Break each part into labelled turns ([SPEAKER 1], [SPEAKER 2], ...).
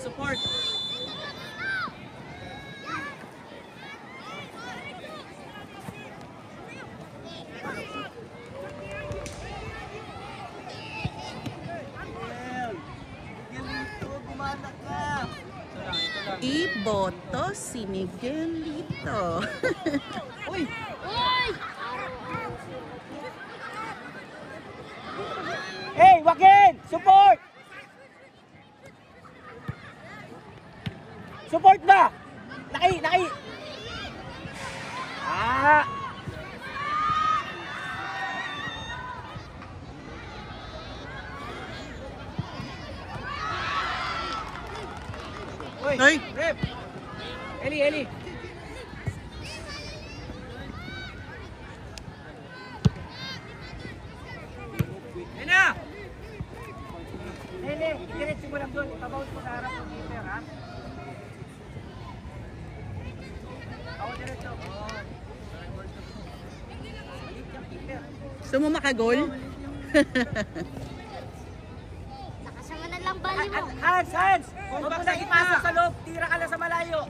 [SPEAKER 1] support.
[SPEAKER 2] Iboto si Miguelito.
[SPEAKER 1] Uy!
[SPEAKER 3] Uy!
[SPEAKER 1] Hey, Joaquin! Support! Support ba? Naki! Ah! Uy!
[SPEAKER 2] Ay!
[SPEAKER 1] Rep! Eli! Yan na! Eli, diretso mo lang doon. Ipabounce mo sa harap ng keeper, ha? Ako diretso. Malit yung keeper.
[SPEAKER 2] Gusto mo makagol?
[SPEAKER 3] Nakasama na lang bali mo.
[SPEAKER 1] Hans! Huwag mo na ipasa sa loob. Tira ka lang sa malayo.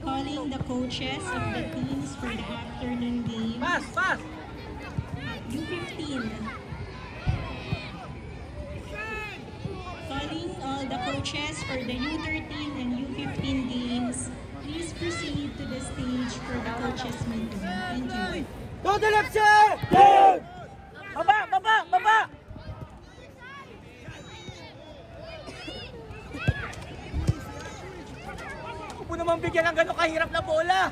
[SPEAKER 4] Calling the coaches of the teams for the afternoon game.
[SPEAKER 1] Pass!
[SPEAKER 4] U15. Calling all the coaches for the U13 and U15 games. Please proceed to the stage for the coaches meeting. Thank you.
[SPEAKER 1] Go to left side! Down! Baba! Huwag mo naman bigyan ng gano'ng kahirap na bola.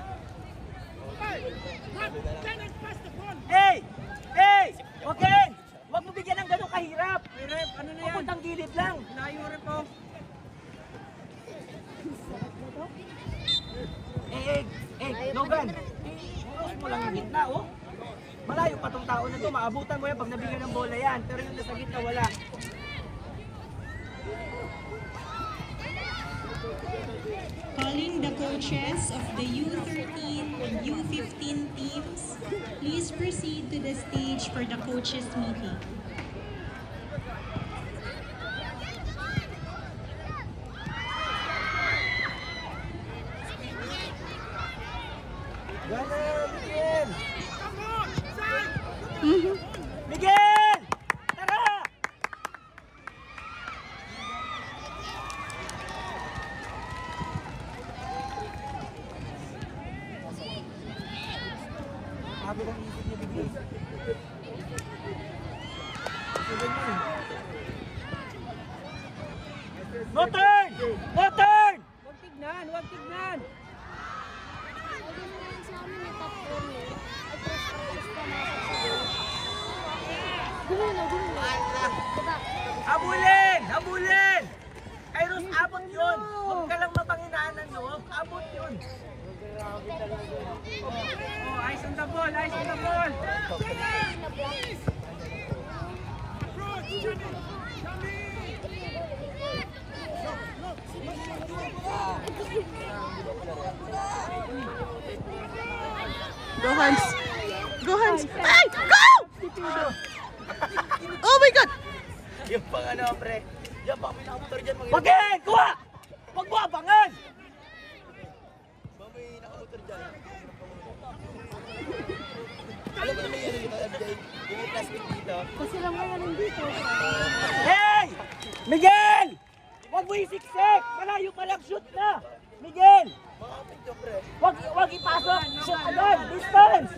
[SPEAKER 1] Hey! Okay! Huwag mo bigyan ng gano'ng kahirap. Ano na yan? Pupuntang gilid lang. Layo rin po. Logan. Bukas mo lang yung gitna, oh. Malayo pa tong tao na to. Maabutan mo yan pag nabigyan ng bola yan. Pero yung nasa gitna, wala.
[SPEAKER 4] Calling the coaches of the U13 and U15 teams. Please proceed to the stage for the coaches meeting.
[SPEAKER 1] Miguel! Miguel! Tara! Sabi ng isip niya bigay. No turn! No turn! Huwag tignan!
[SPEAKER 3] Pwede mo yan sa amin yung top 4 eh. Ay, press pa masok sa goal. Gulo na. Diba?
[SPEAKER 1] Habulin! Kairos, abot yun! Huwag ka lang mapanginaan ng loob. Abot yun! Ayos on the ball!
[SPEAKER 2] Go Hans! Ay! Go! Oh my God!
[SPEAKER 1] Yung pang ano, pre. Yan, baka may nakamotor dyan. Wagin! Kuha! Huwag mo abangan! Baka may nakamotor dyan. Alam mo naman yan, yung may plastic dito.
[SPEAKER 3] Kasi lang nga nandito.
[SPEAKER 1] Hey! Miguel! Huwag mo isiksik! Malayo pa lang, shoot na! Miguel! Huwag ipasok! Shoot agad! Distance!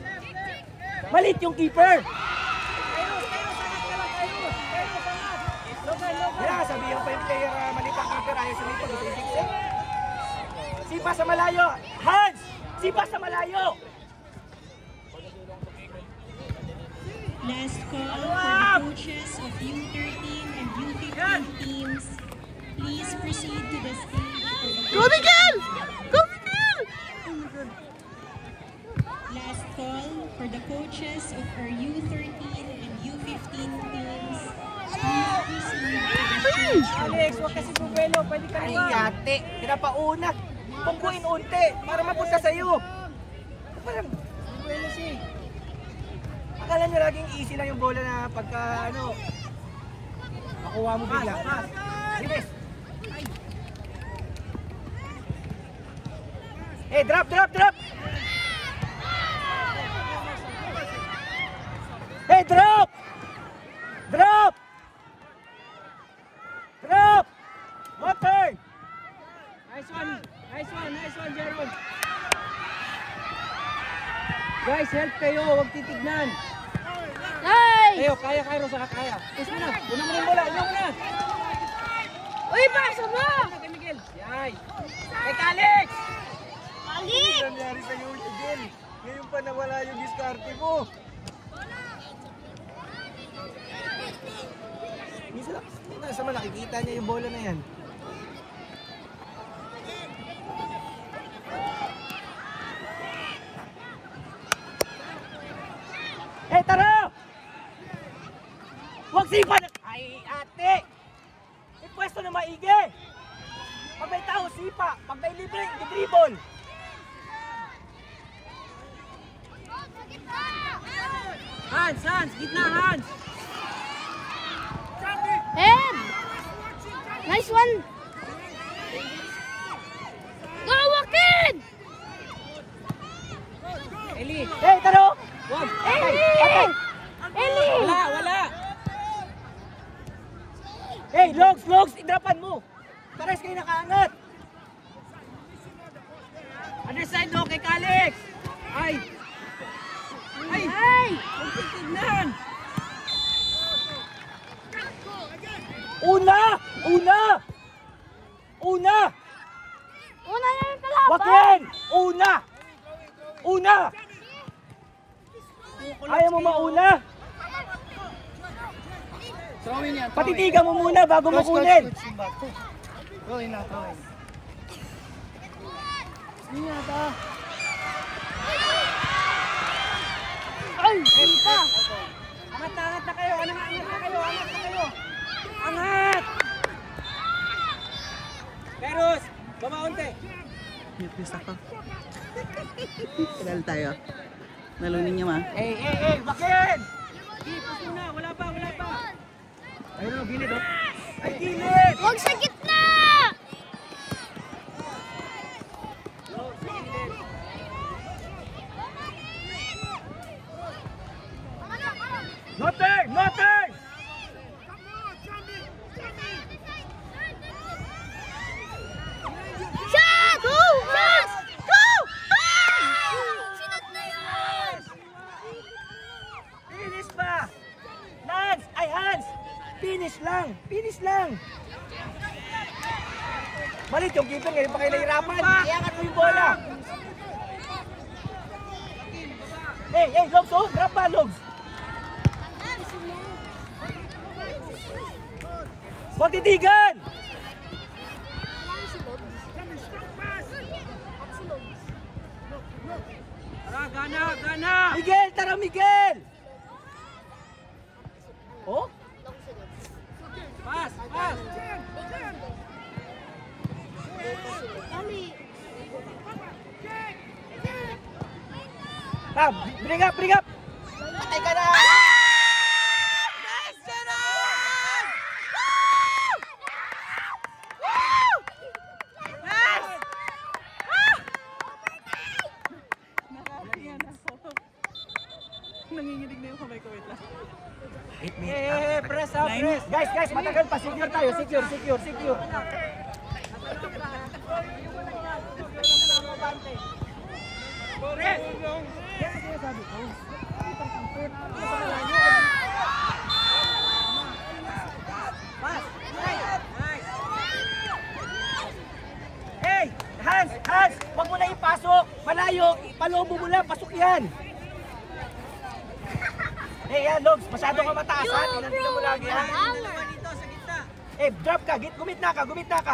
[SPEAKER 1] Malit yung keeper! Yeah, sabihan pa yung player, malit ang keeper, ayaw sumipag, gusto isiksik. Sipa sa malayo! Hans! Sipa sa malayo!
[SPEAKER 4] Last call for the coaches of U13 and U15 teams. Please proceed to the stage for the
[SPEAKER 2] Go Miguel! Go Miguel!
[SPEAKER 4] last call for the coaches of our U13 and U15 teams. Please proceed to the stage for the
[SPEAKER 1] Alex, huwag
[SPEAKER 4] coaches
[SPEAKER 1] kasi bubuelo, pwede ka naman. Ay, yate, pinapauna. Pungkuin unti, para mapunta sa'yo. Parang, bubuelo siya. Akala nyo laging easy lang yung bola na pagka, makuha mo bigla. Pass. Eh, drop, drop, drop! Hey, drop! Drop! Drop! Water! Nice one, Jeron. Guys, help kayo, huwag titignan.
[SPEAKER 3] Nice!
[SPEAKER 1] Kayo, kaya, Rosa, kaya. Push mo na, una mo na yung bola, una mo na.
[SPEAKER 3] Uy, pasa mo!
[SPEAKER 1] Kay Miguel, yay. Kay Alex!
[SPEAKER 3] Malik!
[SPEAKER 5] Ano nangyari sa'yo, Miguel? Ngayon pa nawala yung diskarte mo. Minsan sa nakikita niya yung bola na yan.
[SPEAKER 1] Eh, tara! Huwag sipa na... Ay, ate! Ipwesto na maigi! Pag may tao, sipa. Pag may libre, i-dribble. Hans! Gitna, Hans!
[SPEAKER 3] Head! Nice one! Go, Joaquin!
[SPEAKER 1] Eli! Eh, taro! Wag!
[SPEAKER 3] Eli! Eli!
[SPEAKER 1] Wala! Hey, Logs! Idrapan mo! Pares kayo nakaangat! Other side, no, kay Alex! Ay!
[SPEAKER 3] Ay!
[SPEAKER 1] Huwag titignan! Una!
[SPEAKER 3] Una na yung kalaban!
[SPEAKER 1] Joaquin! Una! Ayaw mo mauna? Patitigan mo muna bago mo kunin.
[SPEAKER 5] Throwing na, throwing.
[SPEAKER 3] Ay! Sipa!
[SPEAKER 1] Angat na kayo! Angat! Keros! Bamaunti!
[SPEAKER 2] Mute ako. Tagal tayo. Nalunin niyo ma.
[SPEAKER 1] Hey! Joaquin! Push muna! Wala pa! Ayun na, gilid oh! Ay, gilid!
[SPEAKER 3] Huwag sa gitna!
[SPEAKER 1] Nothing!
[SPEAKER 3] Shot! Go! Shot! Go! Sinat na yun!
[SPEAKER 1] Finish ba? Hans! Finish lang! Malit yung keeper, ngayon pa kayo nahirapan. Iangat mo yung bola. Hey, Logs, oh! Drop ba, Logs? Huwag titigan! Gana! Miguel! Tara, Miguel! Oh? Pass! Tam, bring up! Patay ka na!
[SPEAKER 2] Nanginginig na yung kamay ko. Wait lang.
[SPEAKER 1] Press. Guys, matagal pa. Secure tayo. Secure. Press! Yan ang sinasabi ko. Pass! Nice! Hey! Hans! Huwag mo na ipasok! Malayo! Palobo mo lang! Pasok yan! Hey, yan, Logs! Masyado ka mataas ha! Tingnan mo lagi ha!
[SPEAKER 3] Dito
[SPEAKER 1] sa gitna! Eh, drop ka! Gumitna ka!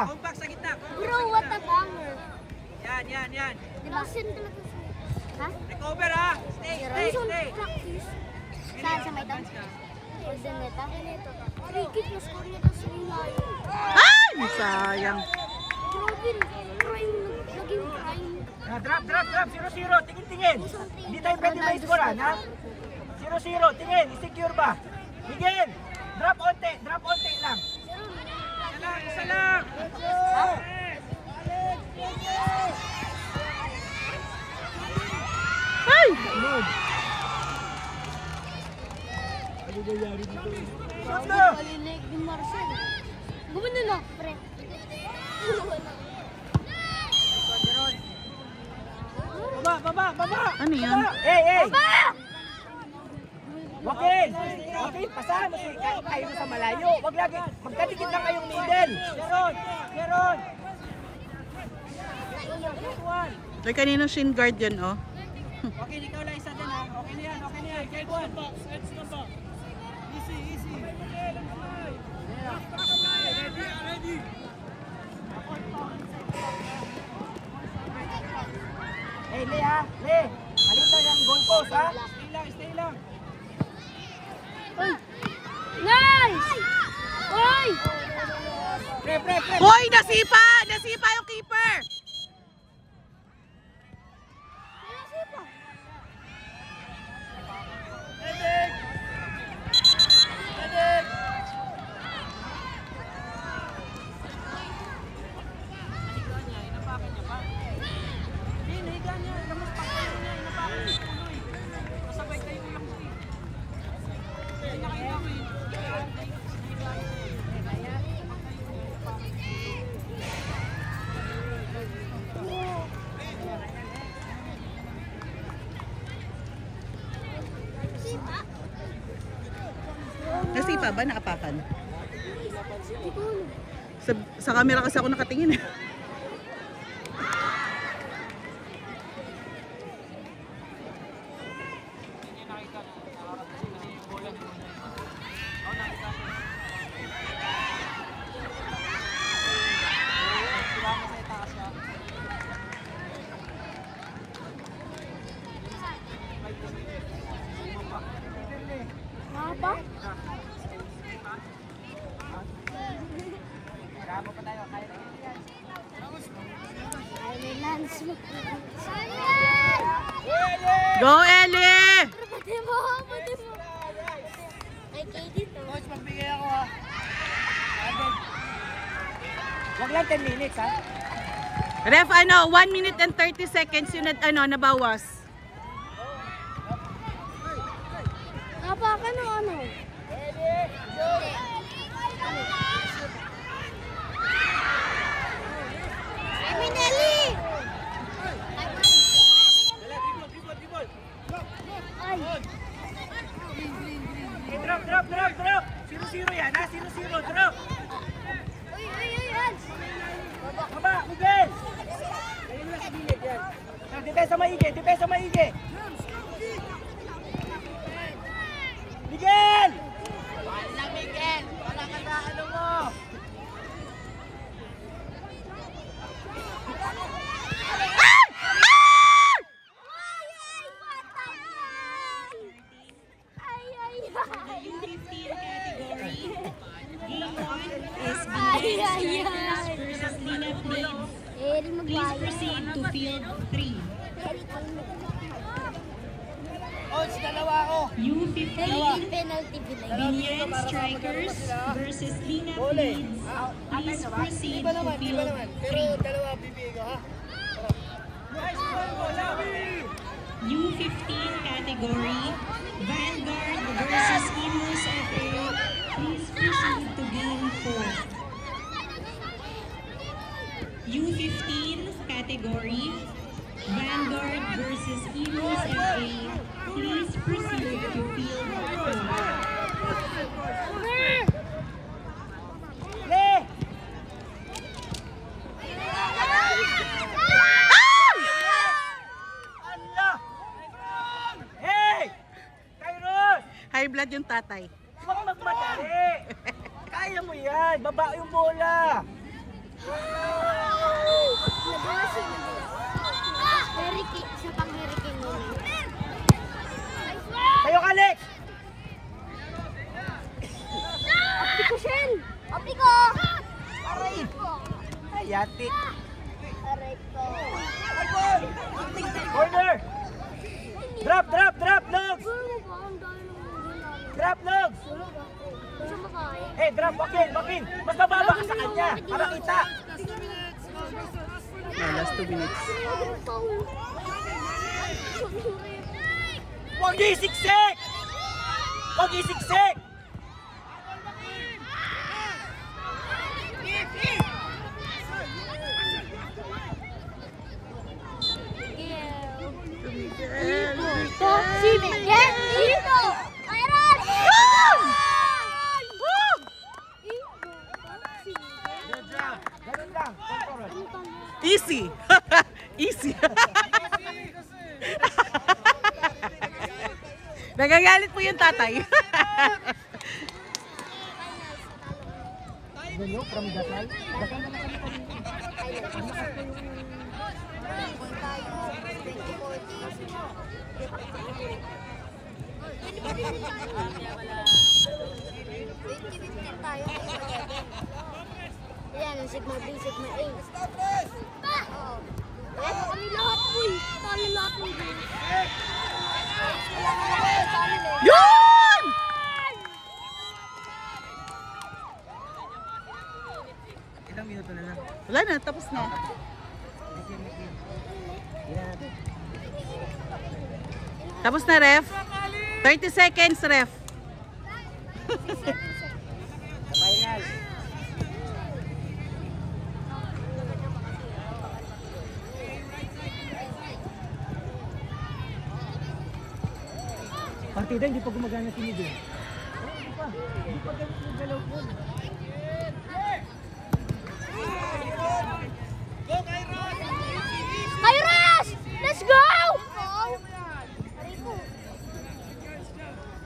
[SPEAKER 1] Humbak sa gitna!
[SPEAKER 3] Bro, what a banger!
[SPEAKER 1] Yan!
[SPEAKER 3] Di ba sin talaga siya? Ha?
[SPEAKER 1] Recover ha! Stay!
[SPEAKER 3] Practice. Saan sa may tang? Ordineta? Free kick na score niya sa Rinay.
[SPEAKER 2] Ay! Sayang.
[SPEAKER 3] Grabe, crime, naging crime.
[SPEAKER 1] Drop! 0-0! Tingin! Hindi tayo pwede may scorean ha! 0-0! Tingin! Secure ba? Miguel! Drop onte lang! Isa lang!
[SPEAKER 2] Ay!
[SPEAKER 1] Shot na!
[SPEAKER 3] Malilig ni Marcel. Gumano na, pre.
[SPEAKER 1] Baba!
[SPEAKER 2] Ano yan?
[SPEAKER 1] Hey! Wakil! Pasahan mo kayo sa malayo. Wag lagi, magkadikit lang kayong middle. Meron!
[SPEAKER 2] Ay, kanino shin guard yun, oh.
[SPEAKER 1] Okay, ikaw lang isa dyan ha. Okay na yan. Get one. Easy. Ready. Hey, Le ha. Le. Halita yung goal post ha. Stay lang.
[SPEAKER 3] Uy! Nice! Uy!
[SPEAKER 1] Pre.
[SPEAKER 2] Hoy, nasipa! Nasipa yung keeper! Nasipa ba? Naapakan? Sa camera kasi ako nakatingin.
[SPEAKER 3] Apa?
[SPEAKER 2] Go, Ellie!
[SPEAKER 3] Pati mo. Ay, kayo dito.
[SPEAKER 1] Coach, magbigay ako ha. Wag lang 10 minutes ha.
[SPEAKER 2] Ref, 1 minute and 30 seconds yun at nabawas.
[SPEAKER 3] Napakan o ano? Eminelli! Ay!
[SPEAKER 1] Okay, drop. 0-0 yan ha. 0-0, drop.
[SPEAKER 3] Uy, Hans!
[SPEAKER 1] Baba, Miguel! Kayo na sa gilid yan. Depensa maigi. Miguel! Wala Miguel! Wala ka na ano mo!
[SPEAKER 4] Please proceed to field 3.
[SPEAKER 1] Coach, dalawa ako.
[SPEAKER 4] U15
[SPEAKER 3] Penalty binay.
[SPEAKER 4] Binyan Strikers versus Lina Fleets. Please proceed to field 3.
[SPEAKER 1] Dalawa bibig ko ha.
[SPEAKER 4] U15 category, Vanguard versus Imus FA. Please proceed to game 4. U15 category, Vanguard versus Imus FA. Please proceed to field 4.
[SPEAKER 1] Le! Allah! Hey! Kairos!
[SPEAKER 2] High blood yung tatay.
[SPEAKER 1] Huwag magmadali! Kaya mo yan! Baba yung bola!
[SPEAKER 3] Hurricane, isa pang hurricane mo.
[SPEAKER 1] Tayo ka, Alex!
[SPEAKER 3] Opti ko, Shell! Opti ko!
[SPEAKER 1] Aray! Ay, yatik!
[SPEAKER 3] Aray ko.
[SPEAKER 1] Corner! Drop! Logs!
[SPEAKER 3] Gulo mo ba? Ang dami ng mga namin.
[SPEAKER 1] Drop, Logs!
[SPEAKER 3] Gulo ba? Gusto mo kaya?
[SPEAKER 1] Eh, drop! Bakit? Mas mababa ka sa kanya! Para kita!
[SPEAKER 2] Last 2 minutes.
[SPEAKER 3] Ano pa?
[SPEAKER 1] Huwag isiksik! Huwag isiksik!
[SPEAKER 3] Dito. Si Miguel. Dito. Mayroon.
[SPEAKER 1] Ganun lang. Control.
[SPEAKER 2] Easy. Easy. Nagagalit po yung tatay.
[SPEAKER 1] Ganyo, from Dasal. Dasal naman kami kanina.
[SPEAKER 3] Yan, Sigma B, Sigma A. Kami lahat po eh. Kami lahat po eh.
[SPEAKER 2] Yun!
[SPEAKER 1] Ilang minuto na lang.
[SPEAKER 2] Wala na, tapos na. Tapos na, ref. 30 seconds, ref.
[SPEAKER 1] Final. Partida, hindi pa gumagana si Miguel. Hindi pa. Hindi pa ganito yung galaw ko.
[SPEAKER 3] Kairos! Let's go!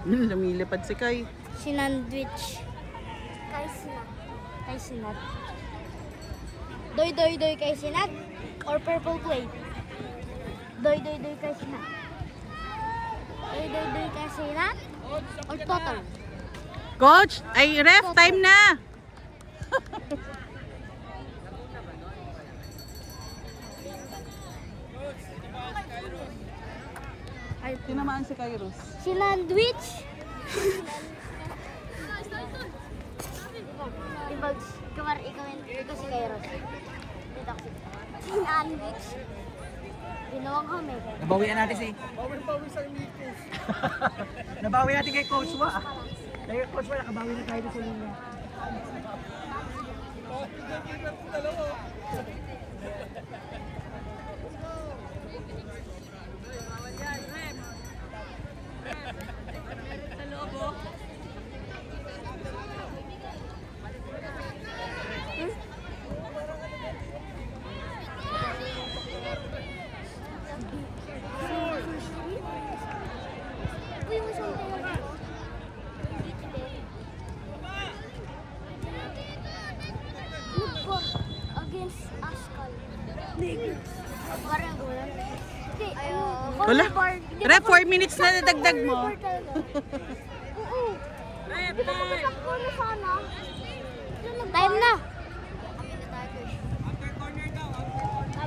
[SPEAKER 2] Lumilipad si Kai.
[SPEAKER 3] Sinandwich. Kay Sinat. Doy doy doy kay Sinat or purple plate? Doy doy doy kay Sinat. Doy doy doy kay Sinat or total?
[SPEAKER 2] Coach, ay ref, time na. Ay, tinamaan si Kairos.
[SPEAKER 3] Sinandwich. Ibags, kamar ikaw si Kairos. Dito ako si Sinandwich. Ginawang kami.
[SPEAKER 1] Nabawian natin si... Bawi sa Mikos. Nabawi natin kay Coach Wa. Kay Coach Wa, nakabawi na tayo sa linya.
[SPEAKER 3] Uy, masang tayo ako. Lupa against Askal. Parang gawin. Hindi,
[SPEAKER 2] Wala. Ref, 4 minutes na nadagdag mo.
[SPEAKER 3] Oo. Time na.